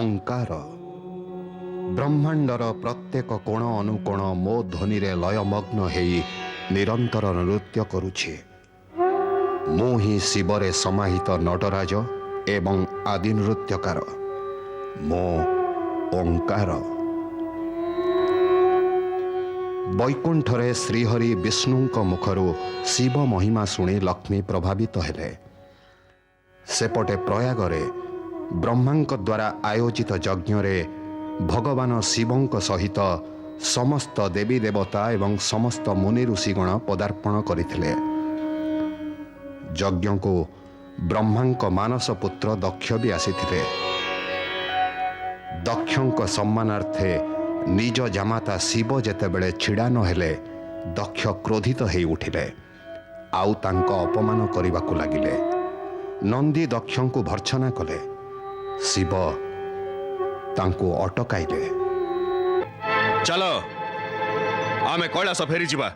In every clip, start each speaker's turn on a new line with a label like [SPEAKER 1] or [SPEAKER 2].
[SPEAKER 1] ओंकार ब्रह्मांडर प्रत्येक कोण अनुकोण मो ध्वनि रे लयमग्न हेई निरंतर नृत्य करुछि। मु ही शिवरे समाहित नटराज एवं आदि नृत्यकार मो ओंकार। वैकुंठरे श्रीहरि विष्णुंक मुखरु शिव महिमा शुणी लक्ष्मी प्रभावित हेले। सेपटे प्रयागरे ब्रह्मांक द्वारा आयोजित यज्ञरे भगवान शिवंक सहित समस्त देवी देवता एवं समस्त मुनि ऋषिगण पदार्पण करथिले। यज्ञ को ब्रह्मांक मानस पुत्र दक्ष भी आसीथिले। दक्षंक सम्मानार्थे निज जामाता शिव जेतेबेले छिड़ा न हेले दक्ष क्रोधित हेई उठिले आउ तांको अपमान करिबाकु लागिले। नंदी दक्षंकु भर्त्सना कले। शिव तांको अटकाइले।
[SPEAKER 2] चलो आमे कैलास फेरी जिबा।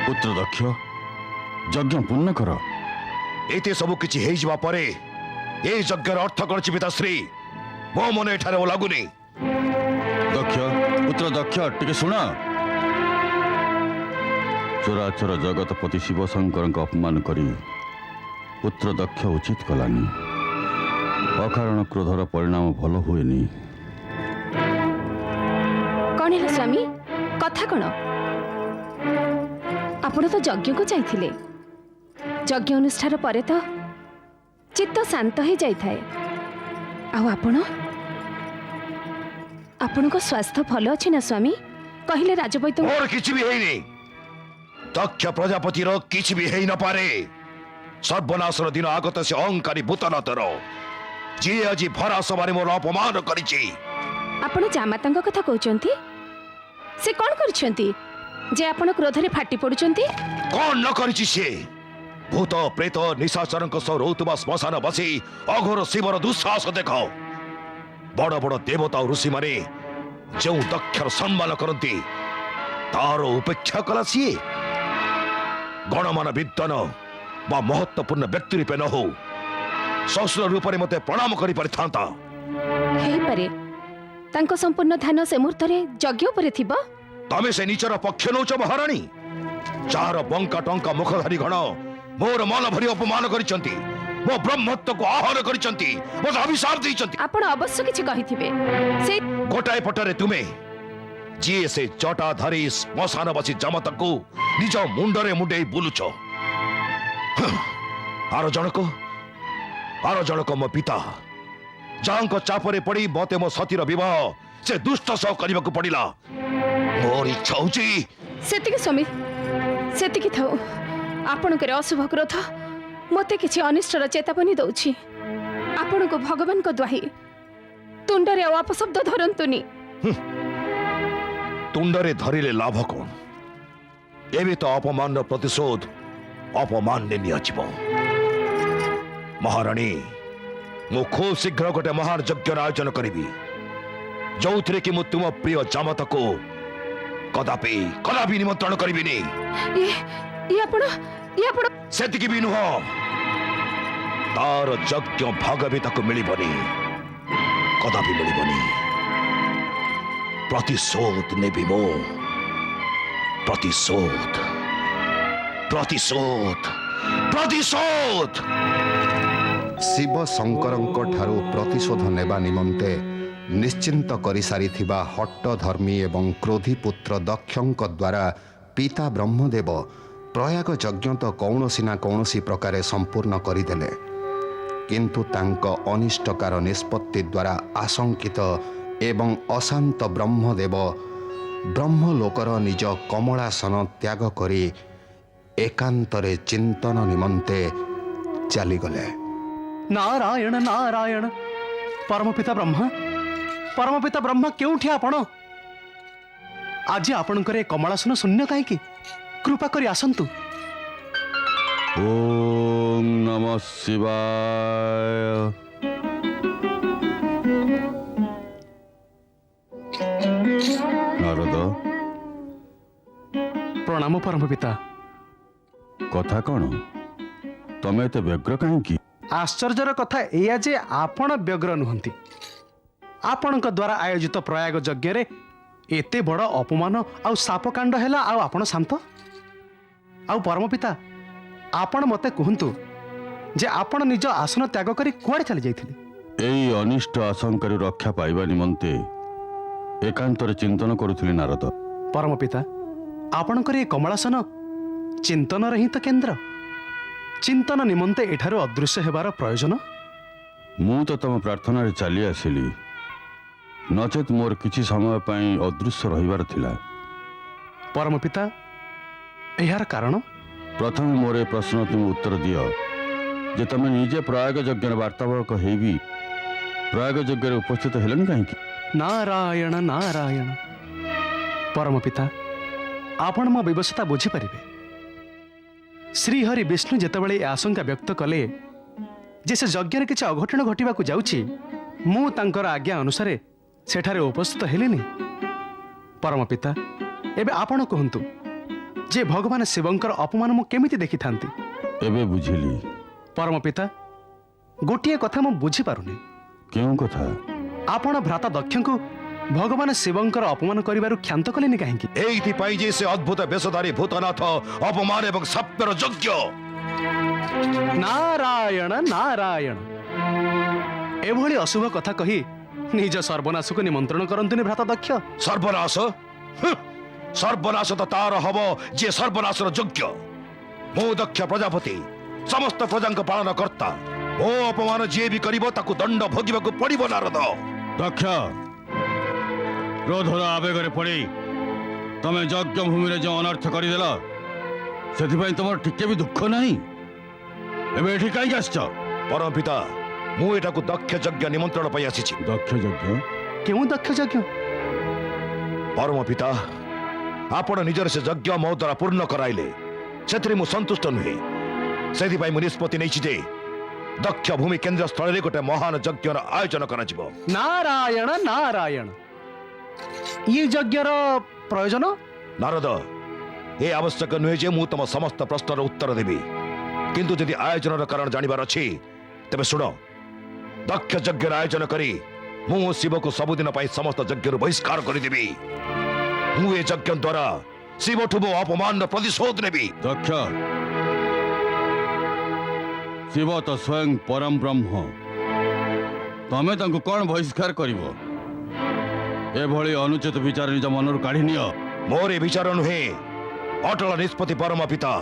[SPEAKER 3] पुत्र दक्ष यज्ञ पूर्ण कर।
[SPEAKER 2] एते सब किछि हेइ जिबा परे ए यज्ञर अर्थ करछि पिताश्री मो मन एठारे ओ लागुनी।
[SPEAKER 3] दक्ष पुत्र दक्ष टिके शुण। चोराचोर जगतपति शिव शंकर अपमान करी पुत्र दक्ष उचित कलानी। अकारण क्रोधर परिणाम भल हुएनी।
[SPEAKER 4] कौन है स्वामी कथा कौन? आपण तो यज्ञ को जाइथिले। यज्ञ अनुष्ठान परे तो चित्त शांत हो जाए। आपण को स्वास्थ्य भल अच्छी ना स्वामी? कहले राजवैद्य
[SPEAKER 2] और किछि भी हेइनी। दक्ष प्रजापति रो किछि भी हेइ न पारे। सर्वनाशर दिन आगत से अहंकारी भूतनतर जी आज भरा सभारे मोर अपमान करिछि।
[SPEAKER 4] आपण जामातांग कथा कहउचंती? से कोन करछंती जे आपण क्रोधरे फाटी पडुचंती?
[SPEAKER 2] कोन न करिछि से? भूत प्रेत निशाचरक सह रहुतबा श्मशान बसी अघोर शिवर दुस्साहस देख। बड़ बड़ देवता और ऋषि माने जो दक्षर सम्मान करती तार उपेक्षा कला सी गणमान विद्वान बा महत्वपूर्ण व्यक्ति रूपे न हो ससुर रूप मते प्रणाम करि परिथांता।
[SPEAKER 4] हेई पारे तांको संपूर्ण ध्यान से मुहूर्तरे यज्ञ उपरे थिबा।
[SPEAKER 2] तमे से निचर पक्ष नौच महाराणी। चार बंका टंका मुखधारी गण मोर मन भरी अपमान करिसंती। मो ब्रह्मत्व को आहर करिसंती। मो अभिशाप दैसंती।
[SPEAKER 4] आपण अवश्य किछि कहिथिबे। से गोटाए
[SPEAKER 2] पटरे तुमे जी से जटाधारी श्मशान बसी जमत को निज मुंडरे मुंडे बुलुछ। आर जनक मो पिता जांको चापरे पड़ी मते मो सतीर विवाह से दुष्ट सह करबा को पड़िला। मोर इच्छा होची
[SPEAKER 4] सेतिके स्वामी सेतिके थाउ। आपणकर अशुभ क्रोध मते किछि अनिष्टर चेतावनी दउछि। आपण को भगवान को द्वाही तुंडरे अपशब्द धरंतुनी।
[SPEAKER 2] तुंडरे धरिले लाभ कोन? एबे तो अपमान प्रतिशोध अपमान ने नियाजिबो। महाराणी मु खूब शीघ्र गोटे महान यज्ञ आयोजन करिबी जो कि मु तुम प्रिय जामत को कदापि कदापि निमंत्रण करिबिनी।
[SPEAKER 4] ये आपण
[SPEAKER 2] सेतिकी भी नुह तार यज्ञ भाग भी ताको मिलिबनी कदापि मिलिबनी। प्रतिशोध नेबी मो प्रतिशोध प्रतिशोध प्रतिशोध।
[SPEAKER 1] शिव शंकरंक ठारू प्रतिशोध नेबा निमंते निश्चिंत करि सारिथिबा हट्टधर्मी एवं क्रोधी पुत्र दक्षंक द्वारा पिता ब्रह्मदेव प्रयाग यज्ञ तो कौनसी ना कौनसी प्रकारे संपूर्ण करदेले। किंतु तांक अनिष्टकार निष्पत्ति द्वारा आशंकित एवं अशांत ब्रह्मदेव ब्रह्मलोकर निज कमलासन त्याग करी एकांतरे चिंतन निमंते चलीगले।
[SPEAKER 5] नारायण नारायण परमपिता ब्रह्मा क्योंठी आपण आज आपणकर कमलासन शून्य कहीं कृपा करी आसंतु।
[SPEAKER 3] ओम नमः शिवाय।
[SPEAKER 5] ପ୍ରଣାମ ପରମ ପିତା।
[SPEAKER 3] କଥା କ'ଣ? ତମେ ଏତେ ବ୍ୟଗ୍ର କାହିଁକି?
[SPEAKER 5] ଆଶ୍ଚର୍ଯ୍ୟର କଥା ଏଇଆ ଯେ ଆପଣ ବ୍ୟଗ୍ର ନୁହନ୍ତି। ଆପଣଙ୍କ ଦ୍ୱାରା ଆୟୋଜିତ ପ୍ରୟାଗ ଯଜ୍ଞରେ ଏତେ ବଡ଼ ଅପମାନ ଆଉ ସାପକାଣ୍ଡ ହେଲା, ଆଉ ଆପଣ ଶାନ୍ତ? ଆଉ ପରମ ପିତା, ଆପଣ ମୋତେ କୁହନ୍ତୁ ଯେ ଆପଣ ନିଜ ଆସନ ତ୍ୟାଗ କରି କୁଆଡ଼େ ଚାଲି ଯାଇଥିଲେ?
[SPEAKER 3] ଏଇ ଅନିଷ୍ଟ ଆଶଙ୍କାରୁ ରକ୍ଷା ପାଇବା ନିମନ୍ତେ ଏକାନ୍ତରେ ଚିନ୍ତନ କରୁଥିଲି ନାରଦ।
[SPEAKER 5] ପରମ ପିତା, ଆପଣଙ୍କର ଏ କମଳାସନ ଚିନ୍ତନର ହିଁ ତ କେନ୍ଦ୍ର। ଚିନ୍ତନ ନିମନ୍ତେ ଏଠାରୁ ଅଦୃଶ୍ୟ ହେବାର ପ୍ରୟୋଜନ?
[SPEAKER 3] ମୁଁ ତ ତମ ପ୍ରାର୍ଥନାରେ ଚାଲି ଆସିଲି, ନଚେତ୍ ମୋର କିଛି ସମୟ ପାଇଁ ଅଦୃଶ୍ୟ ରହିବାର ଥିଲା।
[SPEAKER 5] ପରମ ପିତା, ଏହାର କାରଣ?
[SPEAKER 3] ପ୍ରଥମେ ମୋର ଏ ପ୍ରଶ୍ନ ତୁମେ ଉତ୍ତର ଦିଅ ଯେ ତମେ ନିଜେ ପ୍ରୟାଗ ଯଜ୍ଞର ବାର୍ତ୍ତାବଳକ ହେଇବି ପ୍ରୟାଗ ଯଜ୍ଞରେ ଉପସ୍ଥିତ ହେଲେନି କାହିଁକି?
[SPEAKER 5] ନାରାୟଣ ନାରାୟଣ। ପରମ ପିତା, ଆପଣ ମୋ ବ୍ୟବସ୍ଥା ବୁଝିପାରିବେ। ଶ୍ରୀହରି ବିଷ୍ଣୁ ଯେତେବେଳେ ଏ ଆଶଙ୍କା ବ୍ୟକ୍ତ କଲେ ଯେ ସେ ଯଜ୍ଞରେ କିଛି ଅଘଟଣ ଘଟିବାକୁ ଯାଉଛି, ମୁଁ ତାଙ୍କର ଆଜ୍ଞା ଅନୁସାରେ ସେଠାରେ ଉପସ୍ଥିତ ହେଲିନି। ପରମ ପିତା, ଏବେ ଆପଣ କୁହନ୍ତୁ ଯେ ଭଗବାନ ଶିବଙ୍କର ଅପମାନ ମୁଁ କେମିତି ଦେଖିଥାନ୍ତି?
[SPEAKER 3] ଏବେ ବୁଝିଲି।
[SPEAKER 5] ପରମ ପିତା, ଗୋଟିଏ କଥା ମୁଁ ବୁଝିପାରୁନି।
[SPEAKER 3] କେଉଁ କଥା?
[SPEAKER 5] ଆପଣ ଭ୍ରାତା ଦକ୍ଷଙ୍କୁ ଭଗବାନ ଶିବଙ୍କର ଅପମାନ କରିବାରୁ କ୍ଷାନ୍ତ କଲେନି କାହିଁକି?
[SPEAKER 2] ଏଇଥିପାଇଁ ଯେ ସେ ଅଦ୍ଭୁତ ବେଶଧାରୀ ଭୂତନାଥ ଅପମାନ ଏବଂ ସାପ୍ୟର ଯଜ୍ଞ।
[SPEAKER 5] ନାରାୟଣ ନାରାୟଣ। ଏଭଳି ଅଶୁଭ କଥା କହି ନିଜ ସର୍ବନାଶକୁ ନିମନ୍ତ୍ରଣ କରନ୍ତୁନି ଭ୍ରାତା ଦକ୍ଷ।
[SPEAKER 2] ସର୍ବନାଶ? ହୁଁ, ସର୍ବନାଶ ତ ତାର ହବ ଯିଏ ସର୍ବନାଶର ଯୋଗ୍ୟ। ମୁଁ ଦକ୍ଷ ପ୍ରଜାପତି, ସମସ୍ତ ପ୍ରଜାଙ୍କ ପାଳନ କର୍ତ୍ତା। ମୋ ଅପମାନ ଯିଏ ବି କରିବ ତାକୁ ଦଣ୍ଡ ଭୋଗିବାକୁ ପଡ଼ିବ ନାରଦ।
[SPEAKER 3] ଦକ୍ଷ, କ୍ରୋଧର ଆବେଗରେ ପଡ଼ି ତମେ ଯଜ୍ଞ ଭୂମିରେ ଯେଉଁ ଅନର୍ଥ କରିଦେଲ, ସେଥିପାଇଁ ତମର ଟିକେ ବି ଦୁଃଖ ନାହିଁ? ଏବେ ଏଠି କାହିଁକି ଆସିଛ?
[SPEAKER 2] ପରମ ପିତା, ମୁଁ ଏଠାକୁ ଦକ୍ଷ ଯଜ୍ଞ ନିମନ୍ତ୍ରଣ ପାଇଁ ଆସିଛି।
[SPEAKER 3] ଦକ୍ଷ ଯଜ୍ଞ?
[SPEAKER 5] କେଉଁ ଦକ୍ଷ ଯଜ୍ଞ?
[SPEAKER 2] ପରମ ପିତା, ଆପଣ ନିଜର ସେ ଯଜ୍ଞ ମୋ ଦ୍ୱାରା ପୂର୍ଣ୍ଣ କରାଇଲେ, ସେଥିରେ ମୁଁ ସନ୍ତୁଷ୍ଟ ନୁହେଁ। ସେଥିପାଇଁ ମୁଁ ନିଷ୍ପତ୍ତି ନେଇଛି ଯେ ଦକ୍ଷ ଭୂମି କେନ୍ଦ୍ର ସ୍ଥଳରେ ଗୋଟେ ମହାନ ଯଜ୍ଞର ଆୟୋଜନ କରାଯିବ।
[SPEAKER 5] ନାରାୟଣ ନାରାୟଣ। ଇଏ ଯଜ୍ଞର ପ୍ରୟୋଜନ?
[SPEAKER 2] ନାରଦ, ଏ ଆବଶ୍ୟକ ନୁହେଁ ଯେ ମୁଁ ତମ ସମସ୍ତ ପ୍ରଶ୍ନର ଉତ୍ତର ଦେବି, କିନ୍ତୁ ଯଦି ଆୟୋଜନର କାରଣ ଜାଣିବାର ଅଛି ତେବେ ଶୁଣ। ଦକ୍ଷ ଯଜ୍ଞର ଆୟୋଜନ କରି ମୁଁ ଶିବକୁ ସବୁଦିନ ପାଇଁ ସମସ୍ତ ଯଜ୍ଞରୁ ବହିଷ୍କାର କରିଦେବି। ମୁଁ ଏ ଯଜ୍ଞ ଦ୍ୱାରା ଶିବଠୁ ମୋ ଅପମାନର ପ୍ରତିଶୋଧ ନେବି।
[SPEAKER 3] ଦକ୍ଷ, ଶିବ ତ ସ୍ୱୟଂ ପରମ ବ୍ରହ୍ମ, ତମେ ତାଙ୍କୁ କ'ଣ ବହିଷ୍କାର କରିବ? ଏଭଳି ଅନୁଚିତ ବିଚାର ନିଜ ମନରୁ କାଢ଼ି ନିଅ।
[SPEAKER 2] ମୋର ଏ ବିଚାର ନୁହେଁ, ଅଟଳ ନିଷ୍ପତ୍ତି ପରମ ପିତା।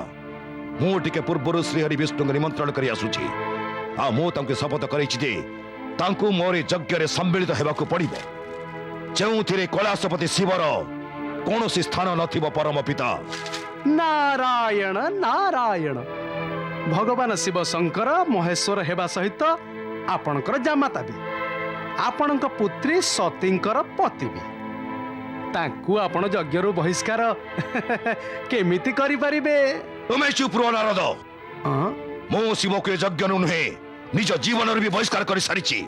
[SPEAKER 2] ମୁଁ ଟିକେ ପୂର୍ବରୁ ଶ୍ରୀହରି ବିଷ୍ଣୁଙ୍କୁ ନିମନ୍ତ୍ରଣ କରି ଆସୁଛି, ଆଉ ମୁଁ ତାଙ୍କୁ ଶପଥ କରିଛି ଯେ ତାଙ୍କୁ ମୋର ଏ ଯଜ୍ଞରେ ସମ୍ମିଳିତ ହେବାକୁ ପଡ଼ିବ, ଯେଉଁଥିରେ କୈଳାସପତି ଶିବର କୌଣସି ସ୍ଥାନ ନଥିବ। ପରମ ପିତା,
[SPEAKER 5] ନାରାୟଣ ନାରାୟଣ। ଭଗବାନ ଶିବ ଶଙ୍କର ମହେଶ୍ୱର ହେବା ସହିତ ଆପଣଙ୍କର ଜାମାତା ବି, ଆପଣଙ୍କ ପୁତ୍ରୀ ସତୀଙ୍କର ପତି ବି। ତାଙ୍କୁ ଆପଣ ଯଜ୍ଞରୁ ବହିଷ୍କାର କେମିତି କରିପାରିବେ?
[SPEAKER 2] ତୁମେ ଚୁପ୍ ରୁହ ନାରଦ।
[SPEAKER 5] ଆଁ?
[SPEAKER 2] ମୁଁ ଶିବକୁ ଏ ଯଜ୍ଞରୁ ନୁହେଁ, ନିଜ ଜୀବନରୁ ବି ବହିଷ୍କାର କରି ସାରିଛି।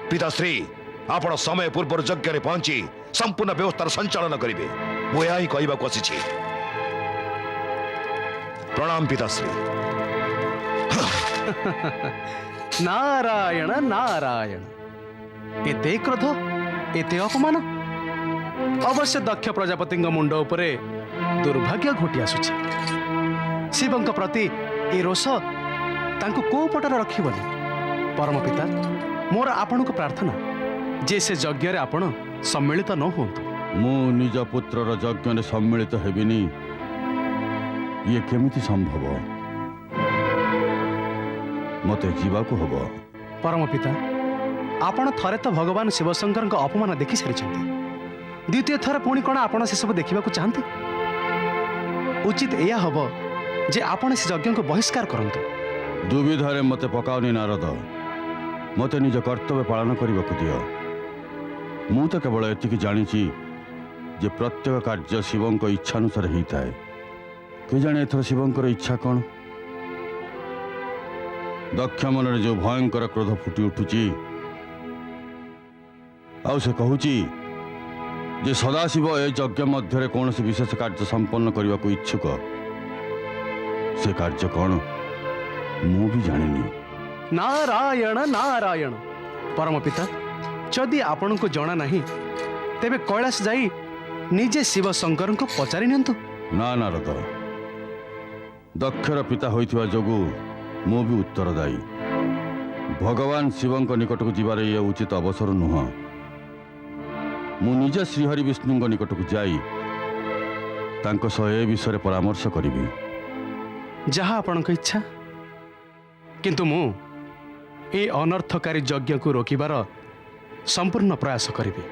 [SPEAKER 2] ପିତାଶ୍ରୀ, ଆପଣ ସମୟ ପୂର୍ବରୁ ଯଜ୍ଞରେ ପହଞ୍ଚି ସମ୍ପୂର୍ଣ୍ଣ ବ୍ୟବସ୍ଥାର ସଞ୍ଚାଳନ କରିବେ। ମୁଁ ଏହା ହିଁ କହିବାକୁ ଆସିଛି। ପ୍ରଣାମ ପିତାଶ୍ରୀ।
[SPEAKER 5] ନାରାୟଣ ନାରାୟଣ। ଏତେ କ୍ରୋଧ, ଏତେ ଅପମାନ? ଅବଶ୍ୟ ଦକ୍ଷ ପ୍ରଜାପତିଙ୍କ ମୁଣ୍ଡ ଉପରେ ଦୁର୍ଭାଗ୍ୟ ଘୋଟି ଆସୁଛି। ଶିବଙ୍କ ପ୍ରତି ଏ ରୋଷ ତାଙ୍କୁ କୋଉ ପଟରେ ରଖିବନି। ପରମ ପିତା, ମୋର ଆପଣଙ୍କୁ ପ୍ରାର୍ଥନା ଯେ ସେ ଯଜ୍ଞରେ ଆପଣ ସମ୍ମିଳିତ ନ ହୁଅନ୍ତୁ।
[SPEAKER 3] ମୁଁ ନିଜ ପୁତ୍ରର ଯଜ୍ଞରେ ସମ୍ମିଳିତ ହେବିନି, ଇଏ କେମିତି ସମ୍ଭବ? ମୋତେ ଯିବାକୁ ହବ।
[SPEAKER 5] ପରମ ପିତା, ଆପଣ ଥରେ ତ ଭଗବାନ ଶିବଶଙ୍କରଙ୍କ ଅପମାନ ଦେଖି ସାରିଛନ୍ତି, ଦ୍ୱିତୀୟ ଥର ପୁଣି କ'ଣ ଆପଣ ସେସବୁ ଦେଖିବାକୁ ଚାହାନ୍ତି? ଉଚିତ ଏଇଆ ହବ ଯେ ଆପଣ ସେ ଯଜ୍ଞକୁ ବହିଷ୍କାର କରନ୍ତୁ।
[SPEAKER 3] ଦୁବିଧାରେ ମୋତେ ପକାଉନି ନାରଦ, ମୋତେ ନିଜ କର୍ତ୍ତବ୍ୟ ପାଳନ କରିବାକୁ ଦିଅ। ମୁଁ ତ କେବଳ ଏତିକି ଜାଣିଛି ଯେ ପ୍ରତ୍ୟେକ କାର୍ଯ୍ୟ ଶିବଙ୍କ ଇଚ୍ଛାନୁସାରେ ହେଇଥାଏ। କେଜାଣି ଏଥର ଶିବଙ୍କର ଇଚ୍ଛା କ'ଣ? ଦକ୍ଷ ମନରେ ଯେଉଁ ଭୟଙ୍କର କ୍ରୋଧ ଫୁଟି ଉଠୁଛି, ଆଉ ସେ କହୁଛି ଯେ ସଦାଶିବ ଏ ଯଜ୍ଞ ମଧ୍ୟରେ କୌଣସି ବିଶେଷ କାର୍ଯ୍ୟ ସମ୍ପନ୍ନ କରିବାକୁ ଇଚ୍ଛୁକ। ସେ କାର୍ଯ୍ୟ କ'ଣ ମୁଁ ବି ଜାଣିନି।
[SPEAKER 5] ନାରାୟଣ ନାରାୟଣ। ପରମ ପିତା, ଯଦି ଆପଣଙ୍କୁ ଜଣା ନାହିଁ ତେବେ କୈଳାସ ଯାଇ ନିଜେ ଶିବ ଶଙ୍କରଙ୍କୁ ପଚାରି ନିଅନ୍ତୁ।
[SPEAKER 3] ନା ନାରଦ, ଦକ୍ଷର ପିତା ହୋଇଥିବା ଯୋଗୁଁ ମୁଁ ବି ଉତ୍ତରଦାୟୀ। ଭଗବାନ ଶିବଙ୍କ ନିକଟକୁ ଯିବାର ଇଏ ଉଚିତ ଅବସର ନୁହଁ। ମୁଁ ନିଜେ ଶ୍ରୀହରି ବିଷ୍ଣୁଙ୍କ ନିକଟକୁ ଯାଇ ତାଙ୍କ ସହ ଏ ବିଷୟରେ ପରାମର୍ଶ କରିବି।
[SPEAKER 5] ଯାହା ଆପଣଙ୍କ ଇଚ୍ଛା, କିନ୍ତୁ ମୁଁ ଏ ଅନର୍ଥକାରୀ ଯଜ୍ଞକୁ ରୋକିବାର ସମ୍ପୂର୍ଣ୍ଣ ପ୍ରୟାସ କରିବି।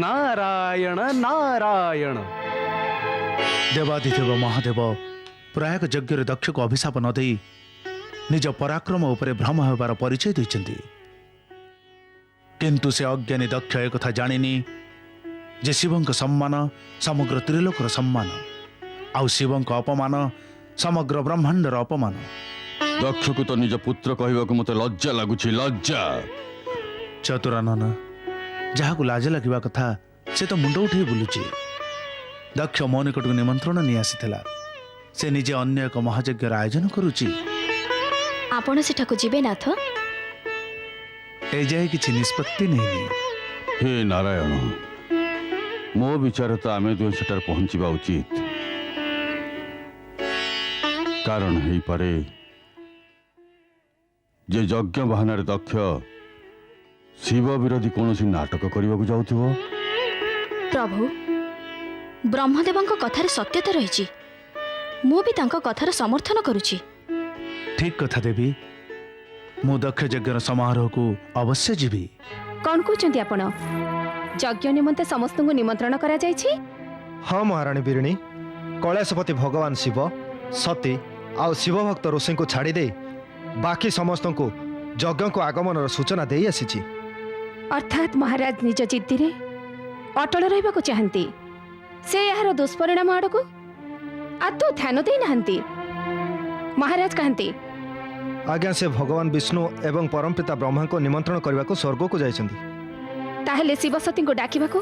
[SPEAKER 5] ନାରାୟଣ ନାରାୟଣ।
[SPEAKER 6] ଦେବାଧିଦେବ ମହାଦେବ ପ୍ରୟାଗ ଯଜ୍ଞରେ ଦକ୍ଷକୁ ଅଭିଶାପ ନ ଦେଇ ନିଜ ପରାକ୍ରମ ଉପରେ ଭ୍ରମ ହେବାର ପରିଚୟ ଦେଇଛନ୍ତି। କିନ୍ତୁ ସେ ଅଜ୍ଞାନୀ ଦକ୍ଷ ଏକଥା ଜାଣିନି ଯେ ଶିବଙ୍କ ସମ୍ମାନ ସମଗ୍ର ତ୍ରିଲୋକର ସମ୍ମାନ, ଆଉ ଶିବଙ୍କ ଅପମାନ ସମଗ୍ର ବ୍ରହ୍ମାଣ୍ଡର ଅପମାନ।
[SPEAKER 3] ଦକ୍ଷକୁ ତ ନିଜ ପୁତ୍ର କହିବାକୁ ମୋତେ ଲଜ୍ଜା ଲାଗୁଛି, ଲଜ୍ଜା।
[SPEAKER 6] ଚତୁରାନନ, ଯାହାକୁ ଲାଜ ଲାଗିବା କଥା ସେ ତ ମୁଣ୍ଡ ଉଠେଇ ବୁଲୁଛି। ଦକ୍ଷ ମୋ ନିକଟକୁ ନିମନ୍ତ୍ରଣ ନେଇ ଆସିଥିଲା। ସେ ନିଜେ ଅନ୍ୟ ଏକ ମହାଯଜ୍ଞର ଆୟୋଜନ କରୁଛି।
[SPEAKER 7] ଆପଣ ସେଠାକୁ ଯିବେ ନାଥ?
[SPEAKER 6] ଏଯାଏ କିଛି ନିଷ୍ପତ୍ତି ନେଇନି।
[SPEAKER 3] ହେ ନାରାୟଣ, ମୋ ବିଚାର ତ ଆମେ ଦୁହେଁ ସେଠାରେ ପହଞ୍ଚିବା ଉଚିତ। କାରଣ ହେଇପାରେ ଯେ ଯଜ୍ଞ ବାହାନାରେ ଦକ୍ଷ ଶିବ ବିରୋଧୀ କୌଣସି ନାଟକ କରିବାକୁ ଯାଉଥିବ।
[SPEAKER 7] ପ୍ରଭୁ, ବ୍ରହ୍ମଦେବଙ୍କ କଥାରେ ସତ୍ୟତା ରହିଛି। ମୁଁ ବି ତାଙ୍କ କଥାର ସମର୍ଥନ କରୁଛି।
[SPEAKER 6] ଠିକ୍ କଥା ଦେବୀ, ମୁଁ ଦକ୍ଷ ଯଜ୍ଞର ସମାରୋହକୁ ଅବଶ୍ୟ ଯିବି।
[SPEAKER 4] କ'ଣ କହୁଛନ୍ତି ଆପଣ? ଯଜ୍ଞ ନିମନ୍ତେ ସମସ୍ତଙ୍କୁ ନିମନ୍ତ୍ରଣ କରାଯାଇଛି।
[SPEAKER 8] ହଁ ମହାରାଣୀ ବିରିଣୀ, କୈଳାସପତି ଭଗବାନ ଶିବ, ସତୀ ଆଉ ଶିବଭକ୍ତ ଋଷିଙ୍କୁ ଛାଡ଼ିଦେଇ ବାକି ସମସ୍ତଙ୍କୁ ଯଜ୍ଞକୁ ଆଗମନର ସୂଚନା ଦେଇ ଆସିଛି।
[SPEAKER 4] ଅର୍ଥାତ୍ ମହାରାଜ ନିଜ ଜିଦ୍ଦିରେ ଅଟଳ ରହିବାକୁ ଚାହାନ୍ତି। ସେ ଏହାର ଦୁଷ୍ପରିଣାମ ଆଡ଼କୁ ଆଦୌ ଧ୍ୟାନ ଦେଇନାହାନ୍ତି। ମହାରାଜ କାହାନ୍ତି?
[SPEAKER 8] ଆଜ୍ଞା, ସେ ଭଗବାନ ବିଷ୍ଣୁ ଏବଂ ପରମପିତା ବ୍ରହ୍ମାଙ୍କୁ ନିମନ୍ତ୍ରଣ କରିବାକୁ ସ୍ୱର୍ଗକୁ ଯାଇଛନ୍ତି।
[SPEAKER 4] ତାହେଲେ ଶିବ ସତୀଙ୍କୁ ଡାକିବାକୁ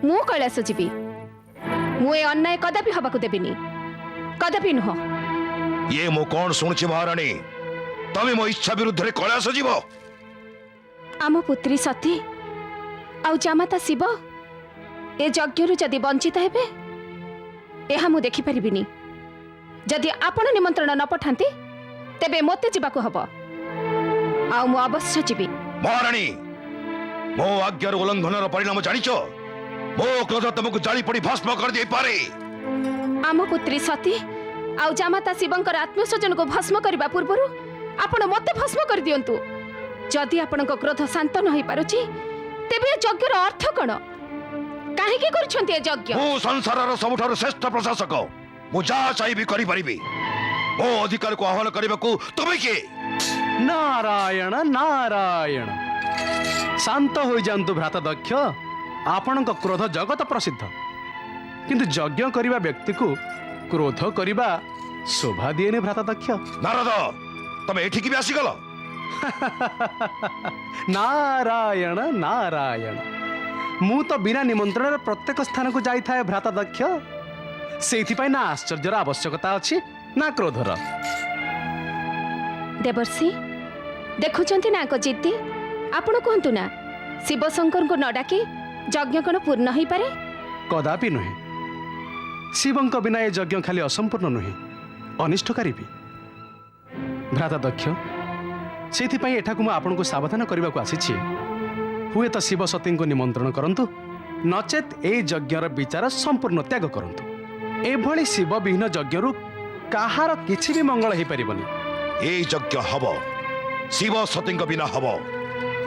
[SPEAKER 4] ମୁଁ କୈଳାସ ଯିବି। ମୁଁ ଏ ଅନ୍ୟାୟ କଦାପି ହବାକୁ ଦେବିନି, କଦାପି ନୁହଁ।
[SPEAKER 2] ଇଏ ମୁଁ କ'ଣ ଶୁଣୁଛି ମହାରାଣୀ? ତମେ ମୋ ଇଚ୍ଛା ବିରୁଦ୍ଧରେ କୈଳାସ ଯିବ?
[SPEAKER 4] ଆମ ପୁତ୍ରୀ ସତୀ ଆଉ ଜାମାତା ଶିବ ଏ ଯଜ୍ଞରୁ ଯଦି ବଞ୍ଚିତ ହେବେ, ଏହା ମୁଁ ଦେଖିପାରିବିନି। ଯଦି ଆପଣ ନିମନ୍ତ୍ରଣ ନ ପଠାନ୍ତି ତେବେ ମୋତେ ଯିବାକୁ ହବ, ଆଉ ମୁଁ ଅବଶ୍ୟ ଯିବି।
[SPEAKER 2] ମହାରାଣୀ, ମୋ ଆଜ୍ଞାର ଉଲ୍ଲଂଘନର ପରିଣାମ ଜାଣିଛ? ମୋ କ୍ରୋଧ ତମକୁ ଜାଳି ପଡ଼ି ଭସ୍ମ କରିଦେଇପାରେ।
[SPEAKER 4] ଆମ ପୁତ୍ରୀ ସତୀ ଆଉ ଜାମାତା ଶିବଙ୍କର ଆତ୍ମସ୍ୱଜନକୁ ଭସ୍ମ କରିବା ପୂର୍ବରୁ ଆପଣ ମୋତେ ଭସ୍ମ କରିଦିଅନ୍ତୁ। ଯଦି ଆପଣଙ୍କ କ୍ରୋଧ ଶାନ୍ତ ନ ହୋଇପାରୁଛି ତେବେ ଏ ଯଜ୍ଞର ଅର୍ଥ କ'ଣ? କାହିଁକି କରୁଛନ୍ତି ଏ ଯଜ୍ଞ?
[SPEAKER 2] ମୁଁ ସଂସାରର ସବୁଠାରୁ ଶ୍ରେଷ୍ଠ ପ୍ରଶାସକ। ମୁଁ ଯାହା ଚାହିଁବି କରିପାରିବି। ମୋ ଅଧିକାରକୁ ଆହ୍ୱାନ କରିବାକୁ ତମେ କିଏ?
[SPEAKER 5] ନାରାୟଣ ନାରାୟଣ। ଶାନ୍ତ ହୋଇଯାନ୍ତୁ ଭ୍ରାତା ଦକ୍ଷ। ଆପଣଙ୍କ କ୍ରୋଧ ଜଗତ ପ୍ରସିଦ୍ଧ, କିନ୍ତୁ ଯଜ୍ଞ କରିବା ବ୍ୟକ୍ତିକୁ କ୍ରୋଧ କରିବା ଶୋଭା ଦିଏନି ଭ୍ରାତା ଦକ୍ଷ।
[SPEAKER 2] ନାରଦ, ତମେ ଏଠିକି ବି ଆସିଗଲ?
[SPEAKER 5] ନାରାୟଣ ନାରାୟଣ। ମୁଁ ତ ବିନା ନିମନ୍ତ୍ରଣରେ ପ୍ରତ୍ୟେକ ସ୍ଥାନକୁ ଯାଇଥାଏ ଭ୍ରାତା ଦକ୍ଷ। ସେଇଥିପାଇଁ ନା ଆଶ୍ଚର୍ଯ୍ୟର ଆବଶ୍ୟକତା ଅଛି ନା କ୍ରୋଧର।
[SPEAKER 4] ଦେବର୍ଷି, ଦେଖୁଛନ୍ତି ନା ଏକ ଜିଦ୍ଦି। ଆପଣ କୁହନ୍ତୁ ନା, ଶିବଶଙ୍କରଙ୍କୁ ନ ଡାକି ଯଜ୍ଞ କ'ଣ ପୂର୍ଣ୍ଣ ହୋଇପାରେ?
[SPEAKER 5] କଦାପି ନୁହେଁ। ଶିବଙ୍କ ବିନା ଏ ଯଜ୍ଞ ଖାଲି ଅସମ୍ପୂର୍ଣ୍ଣ ନୁହେଁ, ଅନିଷ୍ଟକାରୀ ବି। ଭ୍ରାତା ଦକ୍ଷ, ସେଇଥିପାଇଁ ଏଠାକୁ ମୁଁ ଆପଣଙ୍କୁ ସାବଧାନ କରିବାକୁ ଆସିଛି। ହୁଏତ ଶିବ ସତୀଙ୍କୁ ନିମନ୍ତ୍ରଣ କରନ୍ତୁ, ନଚେତ୍ ଏହି ଯଜ୍ଞର ବିଚାର ସମ୍ପୂର୍ଣ୍ଣ ତ୍ୟାଗ କରନ୍ତୁ। ଏଭଳି ଶିବବିହୀନ ଯଜ୍ଞରୁ କାହାର କିଛି ବି ମଙ୍ଗଳ ହେଇପାରିବନି।
[SPEAKER 2] ଏଇ ଯଜ୍ଞ ହବ, ଶିବ ସତୀଙ୍କ ବିନା ହବ।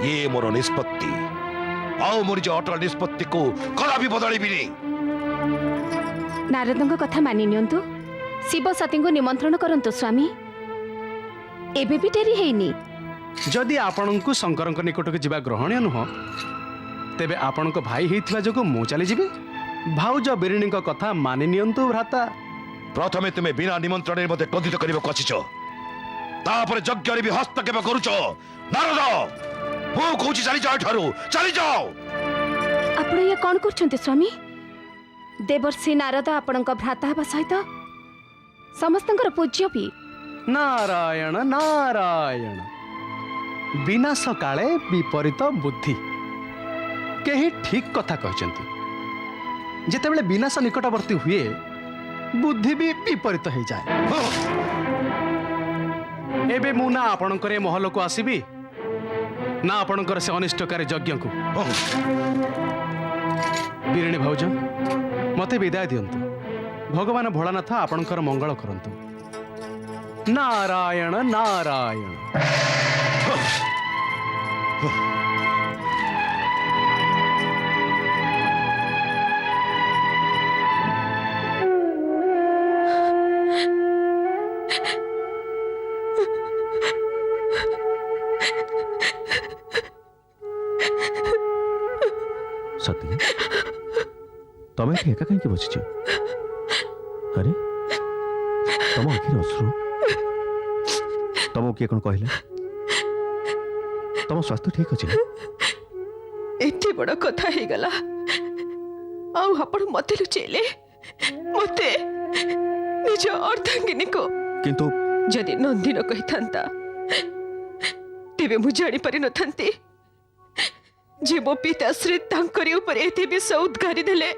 [SPEAKER 2] ଇଏ ମୋର ନିଷ୍ପତ୍ତି, ଆଉ ମୋ ନିଜ ଅଟଳ ନିଷ୍ପତ୍ତିକୁ କଦାପି ବଦଳିବିନି।
[SPEAKER 4] ନାରଦଙ୍କ କଥା ମାନି ନିଅନ୍ତୁ। ଶିବ ସତୀଙ୍କୁ ନିମନ୍ତ୍ରଣ କରନ୍ତୁ ସ୍ୱାମୀ। ଏବେ ବି ଡେରି ହେଇନି।
[SPEAKER 5] ଯଦି ଆପଣଙ୍କୁ ଶଙ୍କରଙ୍କ ନିକଟକୁ ଯିବା ଗ୍ରହଣୀୟ ନୁହଁ, ତେବେ ଆପଣଙ୍କ ଭାଇ ହେଇଥିବା ଯୋଗୁଁ ମୁଁ ଚାଲିଯିବି। ଭାଉଜ ବିରିଣୀଙ୍କ କଥା ମାନି ନିଅନ୍ତୁ ଭ୍ରାତା।
[SPEAKER 2] ପ୍ରଥମେ ତୁମେ ବିନା ନିମନ୍ତ୍ରଣରେ ମୋତେ କ୍ରୋଧିତ କରିବାକୁ ଆସିଛ, ତାପରେ ଯଜ୍ଞରେ ବି ହସ୍ତକ୍ଷେପ କରୁଛ। ନାରଦ, ମୁଁ କହୁଛି ଚାଲିଯାଅ ଏଠାରୁ, ଚାଲିଯାଅ।
[SPEAKER 4] ଆପଣ ଇଏ କ'ଣ କରୁଛନ୍ତି ସ୍ୱାମୀ? ଦେବର୍ଷି ନାରଦ ଆପଣଙ୍କ ଭ୍ରାତା ହେବା ସହିତ ସମସ୍ତଙ୍କର ପୂଜ୍ୟ ବି।
[SPEAKER 5] ନାରାୟଣ ନାରାୟଣ, ବିନାଶ କାଳେ ବିପରୀତ ବୁଦ୍ଧି। କେହି ଠିକ୍ କଥା କହିଛନ୍ତି। ଯେତେବେଳେ ବିନାଶ ନିକଟବର୍ତ୍ତୀ ହୁଏ, ବୁଦ୍ଧି ବି ବିପରୀତ ହେଇଯାଏ। ଏବେ ମୁଁ ନା ଆପଣଙ୍କର ଏ ମହଲକୁ ଆସିବି, ନା ଆପଣଙ୍କର ସେ ଅନିଷ୍ଟକାରୀ ଯଜ୍ଞକୁ। ବିରିଣୀ ଭାଉଜ, ମୋତେ ବିଦାୟ ଦିଅନ୍ତୁ। ଭଗବାନ ଭୋଳାନାଥ ଆପଣଙ୍କର ମଙ୍ଗଳ କରନ୍ତୁ। ନାରାୟଣ ନାରାୟଣ।
[SPEAKER 9] ସତୀ, ତମେ ଏଠି ଏକା କାହିଁକି ବସିଛ? ଆରେ ତମ ଆଖିରେ ଅଶ୍ରୁ। ତମକୁ କିଏ କ'ଣ କହିଲା? ତମ ସ୍ୱାସ୍ଥ୍ୟ ଠିକ ଅଛି ନା?
[SPEAKER 10] ଏତେ ବଡ଼ କଥା ହେଇଗଲା, ଆଉ ଆପଣ ମତେ ଲୁଚେଇଲେ, ମତେ ନିଜ ଅର୍ଦ୍ଧାଙ୍ଗିନୀକୁ।
[SPEAKER 9] କିନ୍ତୁ
[SPEAKER 10] ଯଦି ନନ୍ଦିନ କହିଥାନ୍ତା, ତେବେ ମୁଁ ଜାଣିପାରିନଥାନ୍ତି ଯେ ମୋ ପିତାଶ୍ରୀ ତାଙ୍କରି ଉପରେ ଏତେ ବିଷ ଉଦ୍ଗାରି ଦେଲେ,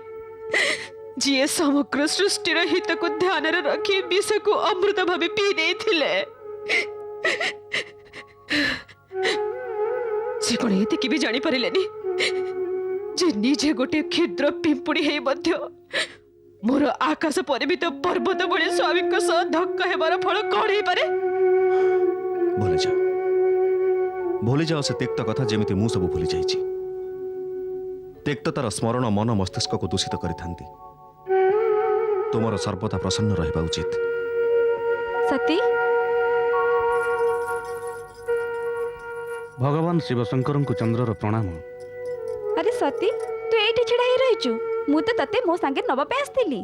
[SPEAKER 10] ଯିଏ ସମଗ୍ର ସୃଷ୍ଟିର ହିତକୁ ଧ୍ୟାନରେ ରଖି ବିଷକୁ ଅମୃତ ଭାବେ ପିଇ ଦେଇଥିଲେ। ସେ କ'ଣ ଏତିକି ବି ଜାଣିପାରିଲେନି ଯେ ନିଜେ ଗୋଟେ କ୍ଷୁଦ୍ର ପିମ୍ପୁଡ଼ି ହେଇ ମଧ୍ୟ ମୋର ଆକାଶ ପରିମିତ ପର୍ବତ ଭଳି ସ୍ୱାମୀଙ୍କ ସହ ଧକ୍କା ହେବାର ଫଳ କ'ଣ ହେଇପାରେ?
[SPEAKER 9] ଭୁଲିଯାଅ ସେ ତିକ୍ତ କଥା, ଯେମିତି ମୁଁ ସବୁ ଭୁଲି ଯାଇଛି। ତିକ୍ତତାର ସ୍ମରଣ ମନ ମସ୍ତିଷ୍କକୁ ଦୂଷିତ କରିଥାନ୍ତି। ତୁମର ସର୍ବଦା ପ୍ରସନ୍ନ ରହିବା ଉଚିତ।
[SPEAKER 4] ସତୀ,
[SPEAKER 5] ଭଗବାନ ଶିବଶଙ୍କରଙ୍କୁ ଚନ୍ଦ୍ରର ପ୍ରଣାମ।
[SPEAKER 4] ଆରେ ସତୀ, ତୁ ଏଇଠି ଛିଡ଼ା ହେଇ ରହିଛୁ। ମୁଁ ତ ତତେ ମୋ ସାଙ୍ଗେ ନବା ପାଇଁ ଆସିଥିଲି।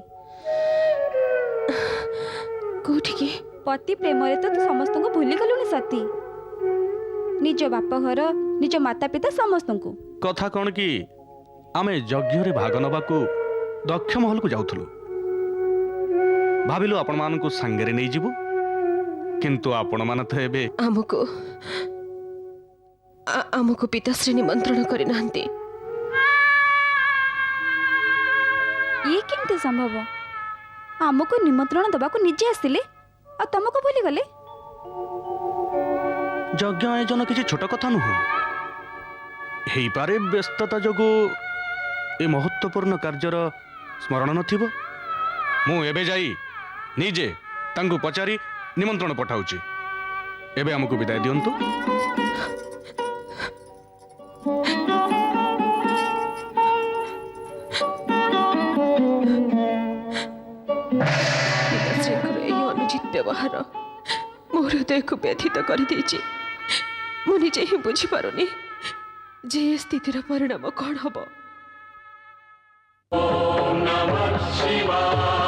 [SPEAKER 10] କୋଉଠିକି?
[SPEAKER 4] ପତି ପ୍ରେମରେ ତ ତୁ ସମସ୍ତଙ୍କୁ ଭୁଲିଗଲୁଣି ସତୀ। ନିଜ ବାପ ଘର, ନିଜ ମାତା ପିତା ସମସ୍ତଙ୍କୁ।
[SPEAKER 5] କଥା କ'ଣ କି, ଆମେ ଯଜ୍ଞରେ ଭାଗ ନେବାକୁ ଦକ୍ଷ ମହଲକୁ ଯାଉଥିଲୁ। ଭାବିଲୁ ଆପଣମାନଙ୍କୁ ସାଙ୍ଗରେ ନେଇଯିବୁ, କିନ୍ତୁ ଆପଣମାନେ ତ ଏବେ
[SPEAKER 10] ଆମକୁ ପିତାଶ୍ରୀ ନିମନ୍ତ୍ରଣ କରିନାହାନ୍ତି।
[SPEAKER 4] ଇଏ କେମିତି ସମ୍ଭବ? ଆମକୁ ନିମନ୍ତ୍ରଣ ଦେବାକୁ ନିଜେ ଆସିଲେ, ଆଉ ତମକୁ ଭୁଲିଗଲେ?
[SPEAKER 5] ଯଜ୍ଞ ଆୟୋଜନ କିଛି ଛୋଟ କଥା ନୁହଁ। ହେଇପାରେ ବ୍ୟସ୍ତତା ଯୋଗୁଁ ଏ ମହତ୍ତ୍ୱପୂର୍ଣ୍ଣ କାର୍ଯ୍ୟର ସ୍ମରଣ ନଥିବ। ମୁଁ ଏବେ ଯାଇ ନିଜେ ତାଙ୍କୁ ପଚାରି ନିମନ୍ତ୍ରଣ ପଠାଉଛି। ଏବେ ଆମକୁ ବିଦାୟ ଦିଅନ୍ତୁ।
[SPEAKER 10] ପିତାଶ୍ରୀଙ୍କର ଏହି ଅନୁଚିତ ବ୍ୟବହାର ମୋ ହୃଦୟକୁ ବ୍ୟଥିତ କରିଦେଇଛି। ମୁଁ ନିଜେ ହିଁ ବୁଝିପାରୁନି ଯେ ଏ ସ୍ଥିତିର ପରିଣାମ କ'ଣ ହବ।
[SPEAKER 11] ଓମ୍ ନମଃ ଶିବାୟ।